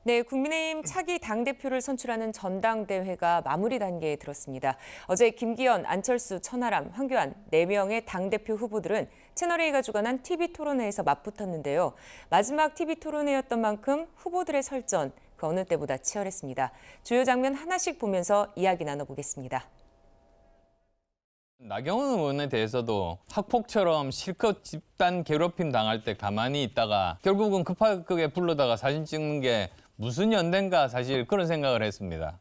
네, 국민의힘 차기 당대표를 선출하는 전당대회가 마무리 단계에 들었습니다. 어제 김기현, 안철수, 천하람, 황교안 4명의 당대표 후보들은 채널A가 주관한 TV토론회에서 맞붙었는데요. 마지막 TV토론회였던 만큼 후보들의 설전 그 어느 때보다 치열했습니다. 주요 장면 하나씩 보면서 이야기 나눠보겠습니다. 나경원 의원에 대해서도 학폭처럼 실컷 집단 괴롭힘 당할 때 가만히 있다가 결국은 급하게 불러다가 사진 찍는 게 무슨 연대인가 사실 그런 생각을 했습니다.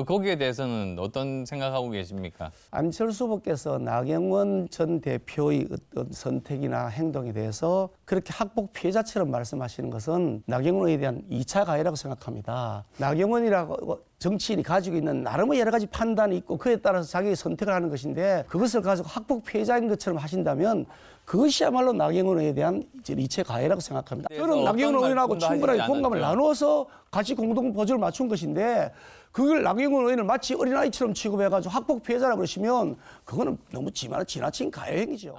거기에 대해서는 어떤 생각하고 계십니까? 안철수 후보께서 나경원 전 대표의 어떤 선택이나 행동에 대해서 그렇게 학폭 피해자처럼 말씀하시는 것은 나경원에 대한 2차 가해라고 생각합니다. 나경원이라고 정치인이 가지고 있는 나름의 여러 가지 판단이 있고 그에 따라서 자기의 선택을 하는 것인데 그것을 가지고 학폭 피해자인 것처럼 하신다면 그것이야말로 나경원에 대한 2차 가해라고 생각합니다. 저는 나경원 의원하고 충분하게 공감을 나누어서 같이 공동 보조를 맞춘 것인데 그걸 나경원 의원을 마치 어린아이처럼 취급해가지고 학폭 피해자라고 그러시면 그거는 너무 지나친 가해 행위죠.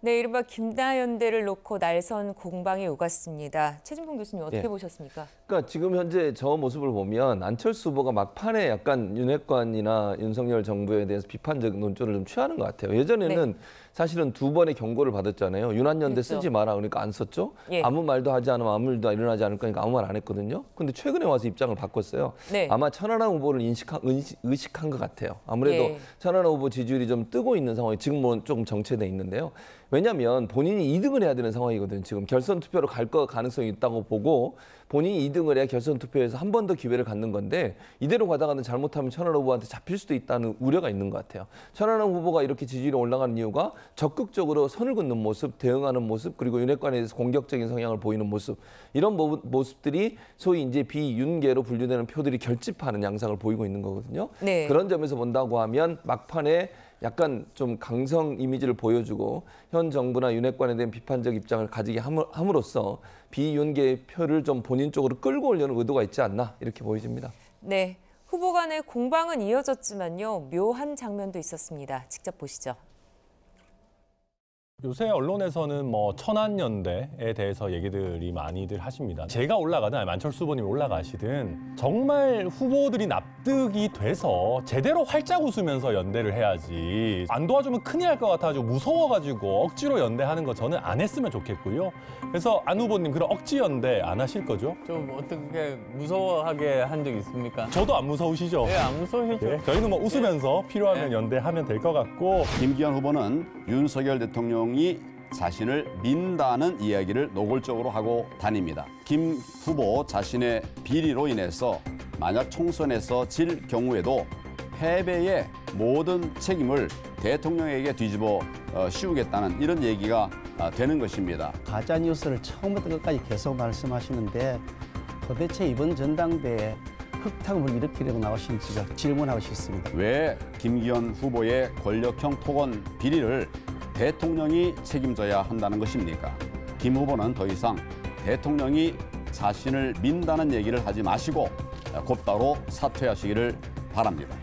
네, 이른바 김나연대를 놓고 날선 공방이 오갔습니다. 최진봉 교수님 어떻게 보셨습니까? 그러니까 지금 현재 저 모습을 보면 안철수 후보가 막판에 약간 윤핵관이나 윤석열 정부에 대해서 비판적 논조를 좀 취하는 것 같아요. 예전에는 사실은 2번의 경고를 받았잖아요. 윤한연대 그렇죠. 쓰지 마라. 그러니까 안 썼죠. 예. 아무 말도 하지 않으면 아무 일도 일어나지 않을 거니까 아무 말 안 했거든요. 근데 최근에 와서 입장을 바꿨어요. 네. 아마 천하람 후보를 의식한 것 같아요. 아무래도 천하람 후보 지지율이 좀 뜨고 있는 상황이 지금은 조금 정체돼 있는데요. 왜냐하면 본인이 2등을 해야 되는 상황이거든요. 지금 결선 투표로 갈 가능성이 있다고 보고 본인이 2등을 해야 결선 투표에서 한 번 더 기회를 갖는 건데 이대로 가다가는 잘못하면 천하람 후보한테 잡힐 수도 있다는 우려가 있는 것 같아요. 천하람 후보가 이렇게 지지율이 올라가는 이유가 적극적으로 선을 긋는 모습, 대응하는 모습, 그리고 윤핵관에 대해서 공격적인 성향을 보이는 모습 이런 모습들이 소위 이제 비윤계로 분류되는 표들이 결집하는 양상을 보이고 있는 거거든요. 네. 그런 점에서 본다고 하면 막판에 약간 좀 강성 이미지를 보여주고 현 정부나 윤핵관에 대한 비판적 입장을 가지게 함으로써 비윤계 표를 좀 본인 쪽으로 끌고 오려는 의도가 있지 않나 이렇게 보여집니다. 네, 후보 간의 공방은 이어졌지만요. 묘한 장면도 있었습니다. 직접 보시죠. 요새 언론에서는 뭐 천안연대에 대해서 얘기들이 많이들 하십니다. 제가 올라가든 아니면 안철수 후보님이 올라가시든 정말 후보들이 납득이 돼서 제대로 활짝 웃으면서 연대를 해야지 안 도와주면 큰일 날 것 같아가지고 무서워가지고 억지로 연대하는 거 저는 안 했으면 좋겠고요. 그래서 안 후보님 그런 억지 연대 안 하실 거죠? 좀 어떻게 무서워하게 한 적 있습니까? 저도 안 무서우시죠? 네, 안 무서우시죠? 네, 저희는 뭐 웃으면서 필요하면 연대하면 될 것 같고 김기현 후보는 윤석열 대통령이 자신을 민다는 이야기를 노골적으로 하고 다닙니다. 김 후보 자신의 비리로 인해서 만약 총선에서 질 경우에도 패배의 모든 책임을 대통령에게 뒤집어 씌우겠다는 이런 얘기가 되는 것입니다. 가짜뉴스를 처음부터 끝까지 계속 말씀하시는데 도대체 이번 전당대회에 흑탕을 일으키려고 나오신지가 질문하고 싶습니다. 왜 김기현 후보의 권력형 토건 비리를 대통령이 책임져야 한다는 것입니까? 김 후보는 더 이상 대통령이 자신을 민다는 얘기를 하지 마시고 곧바로 사퇴하시기를 바랍니다.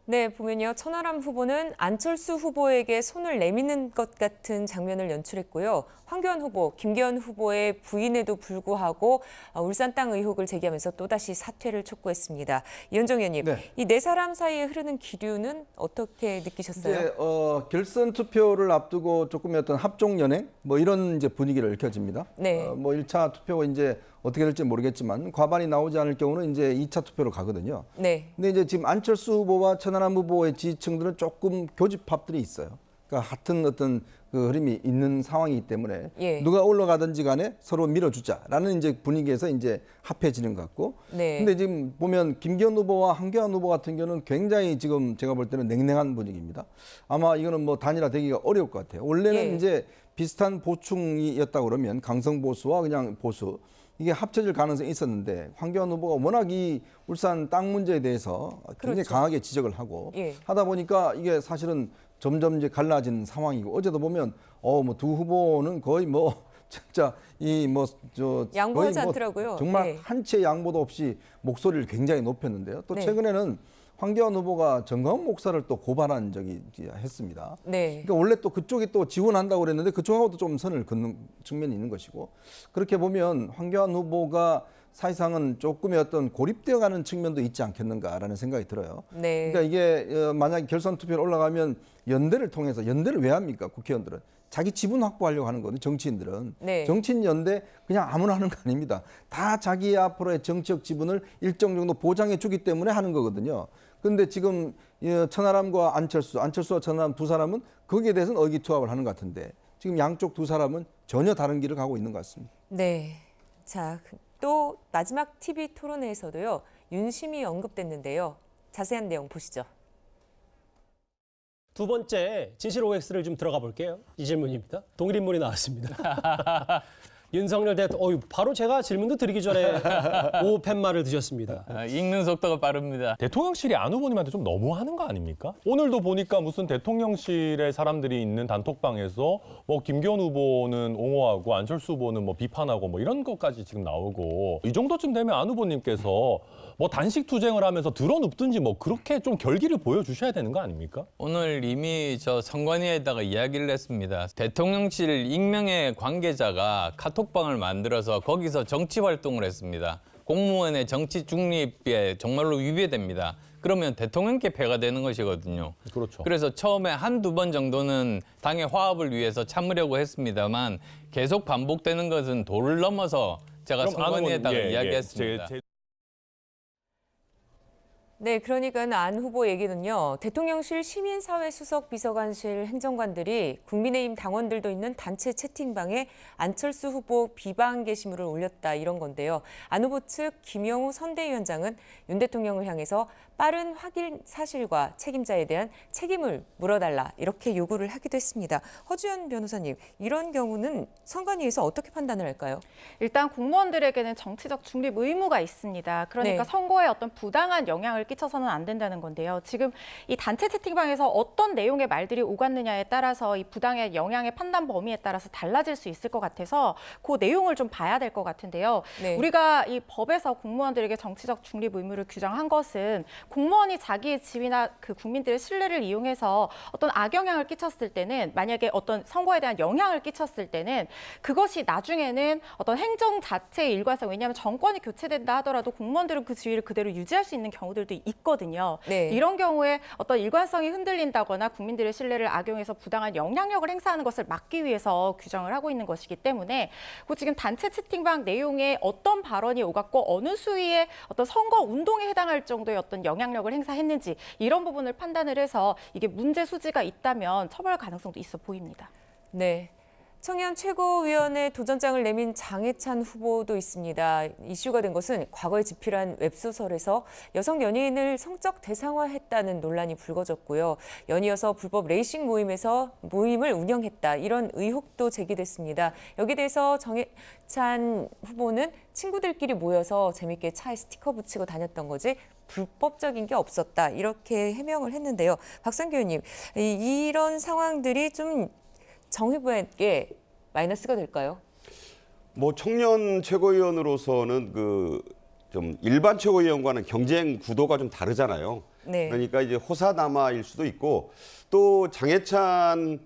네, 보면요. 천하람 후보는 안철수 후보에게 손을 내미는 것 같은 장면을 연출했고요. 황교안 후보, 김기현 후보의 부인에도 불구하고 울산 땅 의혹을 제기하면서 또다시 사퇴를 촉구했습니다. 이현정 의원님, 이 네 사람 사이에 흐르는 기류는 어떻게 느끼셨어요? 이제 결선 투표를 앞두고 조금의 어떤 합종 연행 뭐 이런 이제 분위기를 읽혀집니다. 네. 뭐 1차 투표가 이제 어떻게 될지 모르겠지만 과반이 나오지 않을 경우는 이제 2차 투표로 가거든요. 네. 근데 이제 지금 안철수 후보와 천하람 후보의 지지층들은 조금 교집합들이 있어요. 그러니까 같은 어떤 그 흐름이 있는 상황이기 때문에 누가 올라가든지 간에 서로 밀어주자라는 이제 분위기에서 이제 합해지는 것 같고. 네. 근데 지금 보면 김기현 후보와 황교안 후보 같은 경우는 굉장히 지금 제가 볼 때는 냉랭한 분위기입니다. 아마 이거는 뭐 단일화되기가 어려울 것 같아요. 원래는 이제 비슷한 보충이었다 그러면 강성 보수와 그냥 보수 이게 합쳐질 가능성이 있었는데 황교안 후보가 워낙 이 울산 땅 문제에 대해서 굉장히 강하게 지적을 하고 하다 보니까 이게 사실은 점점 이제 갈라진 상황이고 어제도 보면 뭐 두 후보는 거의 뭐 진짜 이 뭐 저 양보하지 않더라고요. 정말 네. 한치의 양보도 없이 목소리를 굉장히 높였는데요. 또 네. 최근에는 황교안 후보가 정광훈 목사를 또 고발한 적이 했습니다. 네. 그러니까 원래 또 그쪽이 또 지원한다고 그랬는데 그쪽하고도 좀 선을 긋는 측면이 있는 것이고, 그렇게 보면 황교안 후보가 사실상은 조금의 어떤 고립되어가는 측면도 있지 않겠는가라는 생각이 들어요. 네. 그러니까 이게 만약에 결선 투표에 올라가면 연대를 통해서, 연대를 왜 합니까? 국회의원들은 자기 지분 확보하려고 하는 거거든요. 정치인들은. 네. 정치인 연대 그냥 아무나 하는 거 아닙니다. 다 자기 앞으로의 정치적 지분을 일정 정도 보장해 주기 때문에 하는 거거든요. 그런데 지금 천하람과 안철수와 천하람 두 사람은 거기에 대해서는 의기투합을 하는 것 같은데, 지금 양쪽 두 사람은 전혀 다른 길을 가고 있는 것 같습니다. 네. 자, 또 마지막 TV 토론회에서도요. 윤심이 언급됐는데요. 자세한 내용 보시죠. 두 번째 진실 OX를 좀 들어가 볼게요. 이 질문입니다. 동일 인물이 나왔습니다. 윤석열 대통령, 바로 제가 질문도 드리기 전에 오팻말을 드셨습니다. 읽는 속도가 빠릅니다. 대통령실이 안 후보님한테 좀 너무하는 거 아닙니까? 오늘도 보니까 무슨 대통령실에 사람들이 있는 단톡방에서 뭐 김기현 후보는 옹호하고 안철수 후보는 뭐 비판하고 뭐 이런 것까지 지금 나오고, 이 정도쯤 되면 안 후보님께서 뭐 단식 투쟁을 하면서 드러눕든지 뭐 그렇게 좀 결기를 보여주셔야 되는 거 아닙니까? 오늘 이미 저 선관위에다가 이야기를 했습니다. 대통령실 익명의 관계자가 카톡방을 만들어서 거기서 정치 활동을 했습니다. 공무원의 정치 중립에 정말로 위배됩니다. 그러면 대통령께 폐가 되는 것이거든요. 그렇죠. 그래서 처음에 한두 번 정도는 당의 화합을 위해서 참으려고 했습니다만 계속 반복되는 것은 도를 넘어서 제가 선관위에다가 이야기했습니다. 네, 그러니까 안 후보 얘기는요. 대통령실 시민사회 수석 비서관실 행정관들이 국민의힘 당원들도 있는 단체 채팅방에 안철수 후보 비방 게시물을 올렸다, 이런 건데요. 안 후보 측 김영우 선대위원장은 윤 대통령을 향해서 빠른 확인 사실과 책임자에 대한 책임을 물어달라, 이렇게 요구를 하기도 했습니다. 허주연 변호사님, 이런 경우는 선관위에서 어떻게 판단을 할까요? 일단 공무원들에게는 정치적 중립 의무가 있습니다. 그러니까 네. 선거에 어떤 부당한 영향을 끼쳐서는 안 된다는 건데요. 지금 이 단체 채팅방에서 어떤 내용의 말들이 오갔느냐에 따라서 이 부당의 영향의 판단 범위에 따라서 달라질 수 있을 것 같아서 그 내용을 좀 봐야 될 것 같은데요. 네. 우리가 이 법에서 공무원들에게 정치적 중립 의무를 규정한 것은 공무원이 자기의 지위나 그 국민들의 신뢰를 이용해서 어떤 악영향을 끼쳤을 때는, 만약에 어떤 선거에 대한 영향을 끼쳤을 때는 그것이 나중에는 어떤 행정 자체의 일관성, 왜냐하면 정권이 교체된다 하더라도 공무원들은 그 지위를 그대로 유지할 수 있는 경우들도 있거든요. 네. 이런 경우에 어떤 일관성이 흔들린다거나 국민들의 신뢰를 악용해서 부당한 영향력을 행사하는 것을 막기 위해서 규정을 하고 있는 것이기 때문에 그 지금 단체 채팅방 내용에 어떤 발언이 오갔고 어느 수위의 어떤 선거 운동에 해당할 정도의 어떤 영향력을 행사했는지, 이런 부분을 판단을 해서 이게 문제 소지가 있다면 처벌 가능성도 있어 보입니다. 네. 청년 최고위원회 도전장을 내민 장해찬 후보도 있습니다. 이슈가 된 것은 과거에 집필한 웹소설에서 여성 연예인을 성적 대상화했다는 논란이 불거졌고요. 연이어서 불법 레이싱 모임을 운영했다, 이런 의혹도 제기됐습니다. 여기에 대해서 장해찬 후보는 친구들끼리 모여서 재밌게 차에 스티커 붙이고 다녔던 거지 불법적인 게 없었다, 이렇게 해명을 했는데요. 박상규 의원님, 이런 상황들이 좀 정 후보에게 마이너스가 될까요? 뭐 청년 최고위원으로서는 좀 일반 최고위원과는 경쟁 구도가 좀 다르잖아요. 네. 그러니까 이제 호사다마일 수도 있고, 또 장해찬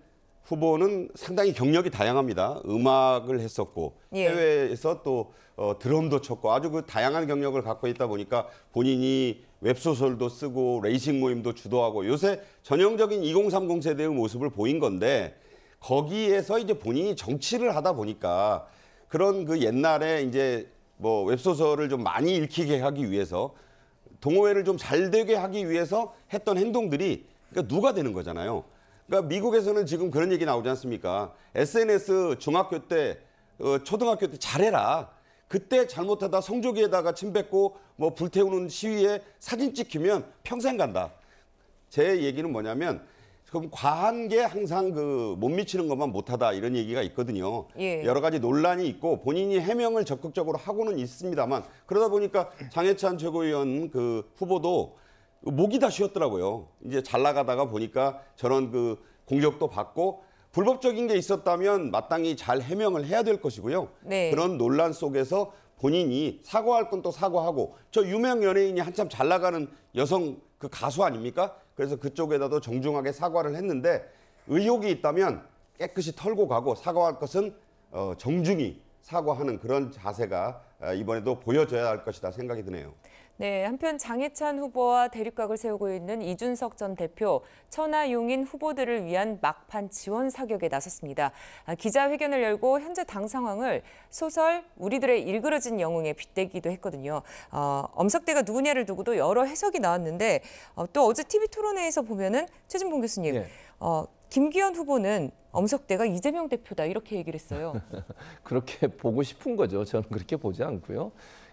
후보는 상당히 경력이 다양합니다. 음악을 했었고 예. 해외에서 또 드럼도 쳤고 아주 그 다양한 경력을 갖고 있다 보니까 본인이 웹소설도 쓰고 레이싱 모임도 주도하고 요새 전형적인 2030 세대의 모습을 보인 건데, 거기에서 이제 본인이 정치를 하다 보니까 그런 그 옛날에 이제 뭐 웹소설을 좀 많이 읽히게 하기 위해서, 동호회를 좀 잘 되게 하기 위해서 했던 행동들이 그러니까 누가 되는 거잖아요. 그러니까 미국에서는 지금 그런 얘기 나오지 않습니까? SNS 중학교 때, 초등학교 때 잘해라. 그때 잘못하다 성조기에다가 침 뱉고 뭐 불태우는 시위에 사진 찍히면 평생 간다. 제 얘기는 뭐냐면, 그럼 과한 게 항상 못 미치는 것만 못하다, 이런 얘기가 있거든요. 예. 여러 가지 논란이 있고 본인이 해명을 적극적으로 하고는 있습니다만, 그러다 보니까 장해찬 최고위원 후보도 목이 다 쉬었더라고요. 이제 잘 나가다가 보니까 저런 공격도 받고 불법적인 게 있었다면 마땅히 잘 해명을 해야 될 것이고요. 네. 그런 논란 속에서 본인이 사과할 건 또 사과하고 저 유명 연예인이 한참 잘 나가는 여성 그 가수 아닙니까? 그래서 그쪽에다도 정중하게 사과를 했는데 의혹이 있다면 깨끗이 털고 가고 사과할 것은 정중히 사과하는 그런 자세가 이번에도 보여줘야 할 것이다 생각이 드네요. 네, 한편 장해찬 후보와 대립각을 세우고 있는 이준석 전 대표, 천하용인 후보들을 위한 막판 지원 사격에 나섰습니다. 기자회견을 열고 현재 당 상황을 소설 우리들의 일그러진 영웅에 빗대기도 했거든요. 엄석대가 누구냐를 두고도 여러 해석이 나왔는데 또 어제 TV토론회에서 보면은 최진봉 교수님, 예. 김기현 후보는 엄석대가 이재명 대표다 이렇게 얘기를 했어요. 그렇게 보고 싶은 거죠. 저는 그렇게 보지 않고요.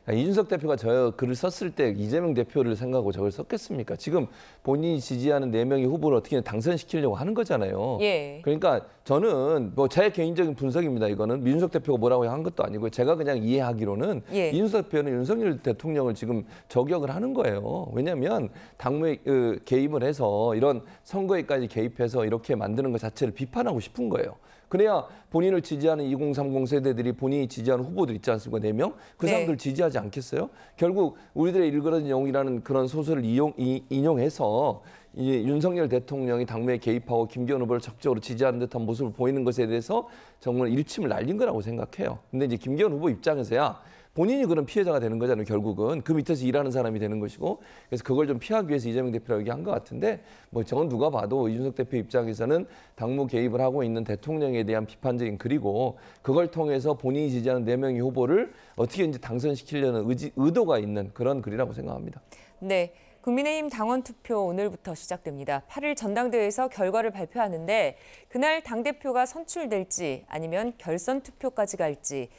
이준석 대표가 저 글을 썼을 때 이재명 대표를 생각하고 저걸 썼겠습니까? 지금 본인이 지지하는 4명의 후보를 어떻게 당선시키려고 하는 거잖아요. 예. 그러니까 저는 뭐 제 개인적인 분석입니다. 이거는 이준석 대표가 뭐라고 한 것도 아니고 제가 그냥 이해하기로는 예. 이준석 대표는 윤석열 대통령을 지금 저격을 하는 거예요. 왜냐하면 당무에 개입을 해서 이런 선거에까지 개입해서 이렇게 만드는 것 자체를 비판하고 싶은 거예요. 그래야 본인을 지지하는 2030 세대들이 본인이 지지하는 후보들 있지 않습니까? 4명? 그 네. 사람들 지지하지 않겠어요? 결국 우리들의 일그러진 영웅이라는 그런 소설을 인용해서 이 윤석열 대통령이 당무에 개입하고 김기현 후보를 적극적으로 지지하는 듯한 모습을 보이는 것에 대해서 정말 일침을 날린 거라고 생각해요. 근데 이제 김기현 후보 입장에서야 본인이 그런 피해자가 되는 거잖아요. 결국은 그 밑에서 일하는 사람이 되는 것이고, 그래서 그걸 좀 피하기 위해서 이재명 대표라고 얘기한 것 같은데, 뭐 저건 누가 봐도 이준석 대표 입장에서는 당무 개입을 하고 있는 대통령에 대한 비판적인 글이고, 그걸 통해서 본인이 지지하는 4명의 후보를 어떻게 이제 당선시키려는 의도가 있는 그런 글이라고 생각합니다. 네. 국민의힘 당원 투표 오늘부터 시작됩니다. 8일 전당대회에서 결과를 발표하는데 그날 당대표가 선출될지 아니면 결선 투표까지 갈지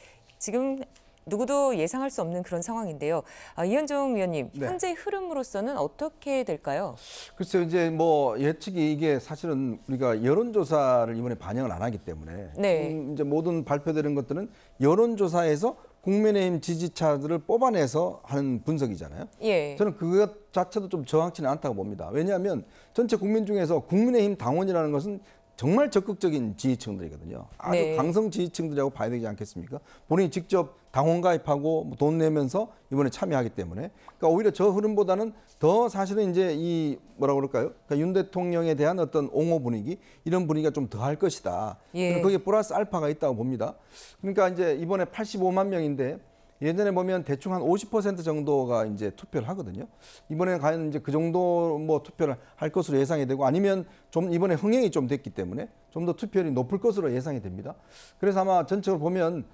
지금 누구도 예상할 수 없는 그런 상황인데요. 이현종 위원님, 네. 현재 흐름으로서는 어떻게 될까요? 글쎄요, 이제 뭐 예측이 이게 사실은 우리가 여론조사를 이번에 반영을 안 하기 때문에 네. 이제 모든 발표되는 것들은 여론조사에서 국민의힘 지지자들을 뽑아내서 하는 분석이잖아요. 예. 저는 그것 자체도 좀 정확치는 않다고 봅니다. 왜냐하면 전체 국민 중에서 국민의힘 당원이라는 것은 정말 적극적인 지지층들이거든요. 아주 네. 강성 지지층들이라고 봐야 되지 않겠습니까? 본인이 직접 당원 가입하고 돈 내면서 이번에 참여하기 때문에, 그러니까 오히려 저 흐름보다는 더 사실은 이제 이 뭐라 그럴까요? 그러니까 윤 대통령에 대한 어떤 옹호 분위기, 이런 분위기가 좀 더 할 것이다. 예. 거기에 플러스 알파가 있다고 봅니다. 그러니까 이제 이번에 85만 명인데 예전에 보면 대충 한 50% 정도가 이제 투표를 하거든요. 이번에 과연 이제 그 정도 뭐 투표를 할 것으로 예상이 되고, 아니면 좀 이번에 흥행이 좀 됐기 때문에 좀 더 투표율이 높을 것으로 예상이 됩니다. 그래서 아마 전체적으로 보면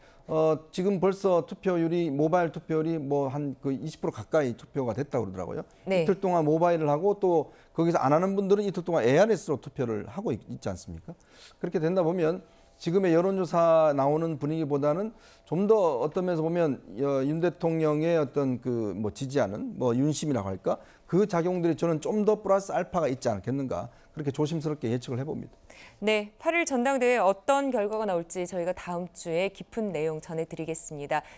지금 벌써 투표율이, 모바일 투표율이 뭐 한 그 20% 가까이 투표가 됐다고 그러더라고요. 네. 이틀 동안 모바일을 하고 또 거기서 안 하는 분들은 이틀 동안 ARS로 투표를 하고 있지 않습니까? 그렇게 된다 보면 지금의 여론조사 나오는 분위기보다는 좀 더 어떤 면에서 보면 윤 대통령의 어떤 그 뭐 지지하는 뭐 윤심이라고 할까, 그 작용들이 저는 좀 더 플러스 알파가 있지 않겠는가, 그렇게 조심스럽게 예측을 해봅니다. 네, 8일 전당대회 어떤 결과가 나올지 저희가 다음 주에 깊은 내용 전해드리겠습니다.